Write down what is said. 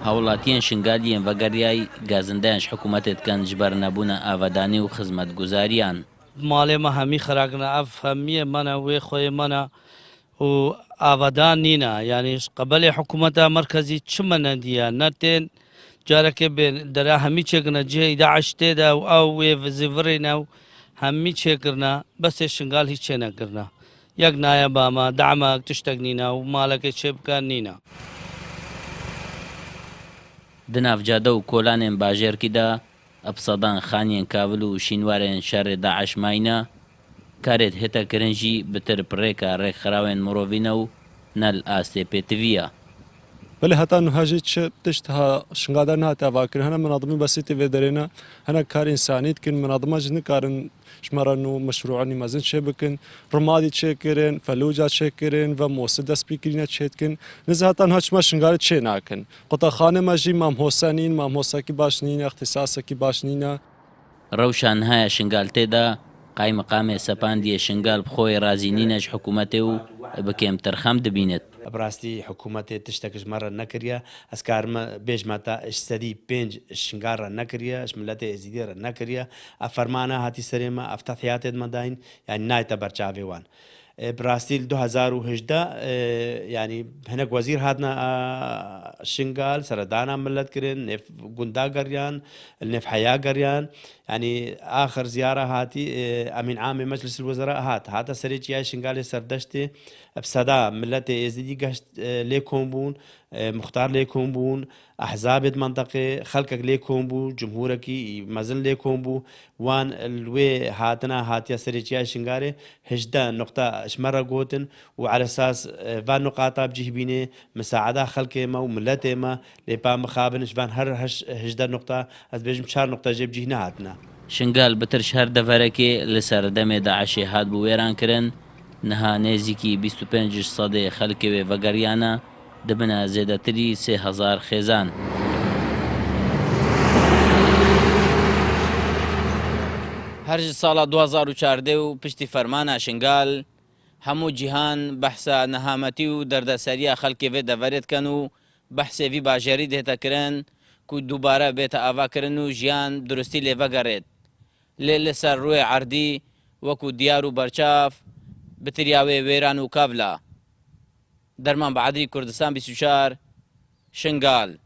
هاوڵاتیان شنگالیان ڤەگەریای گازندەیانش حکوومەتێت کەن ji ber nebûna ئاڤادانی و خزمەتگوزاریان. مالێ مە هەمی خراگنە ئەف هەمیە منە وێ خۆی منە و ئاڤادان نینە یعنی قەبەلێ حکوومەتە مرکزی چ منە دیە نەتێن جارێکێ بێن دەرا هەمی چێکردنە جێی داعش تێدا و ئەو وێ زیڤڕێنە و هەمی چێکردنە بەسێ شنگال هیچ چێ نەکردنە یەک نایە بامە دامەک تشتێک نینە و مالەکە چێ بکەن نینە. Di navcada û kolanên bajarkî de episadan xaniyên Kabil û şînwarên şerê Daeş mayîne, karê hêtekirin jî bi tir pirêka rêkxerawên mirovî ne û nel a SPTV-ya. بله حتی نهاجی چه تشتها شنگادر نه تواکر هنر منظمی بسیطی و درینه هنر کار انسانیت کن منظمه جن کارن شمارنو مشروعانی مزن چه بکن رمادی چه کرن فلوجا چه کرن و موسد سپیکرینه چه کن نزهتا نهاج ما شنگار چه نکن قطع خانه ماجی مام حسینین مام حساکی باشنین اختصاصکی باشنینه روشان های شنگالته دا قای مقام سپاندی شنگال بخوی رازینینش حکومته و بکیم ترخم دبیند. براستی حکومت تشتکش مرة نکریه از کارم بیش ماتا اشتدی پنج شنگار نکریه اشملت ازیدی را نکریه افرمانه هاتی سرما افتتاحیات مداین یعنی نایت برچاوی وان براستی 2018 يعني هناك وزير هادنا شنغال سردانا ملت كرين نف قندا قريان النف حياة قريان يعني آخر زيارة هاتي أمين عام مجلس الوزراء هاتا سريج يا شنغال سردشتي بصدا ملت ازدي قشت ليكم بون مختار ليكم بون أحزاب المنطقة خلقك ليكم بو جمهورك مزن ليكم بو وان الوي هاتنا هاتيا سريجيا شنغاري هجدا نقطة اشمرة قوتن وعلى أساس فان نقاطة بجيبيني مساعدة خلقي ما وملتي ما لبام مخابن فان هر هجدا نقطة از بيجم 4 نقطة جيب جيهنا هاتنا شنغال بتر شهر دفركي لسر دم داعش هات بو ويران كرن نها نزيكي 25 صدي خلقي وفقريانا دبنا زێدەتری 3000 خێزان. هەرج ساڵا 2014 و پشتی فەرمانە شنگال هەموو جیهان بەحسا نەهامەتی و دەردەسەریە خەڵکێ دەڤەرێتکەن و بەحسێوی باژێری دێتەکردن کو دووبارە بێتە ئاواکردن و ژیان درستی لێڤەگەڕێت لێ لەسەر ڕووی عەردی وەکو دیار و بەرچاف بتریاوێ وێران و کاڤلا. درمان بعدی کردستان 24 شنگال.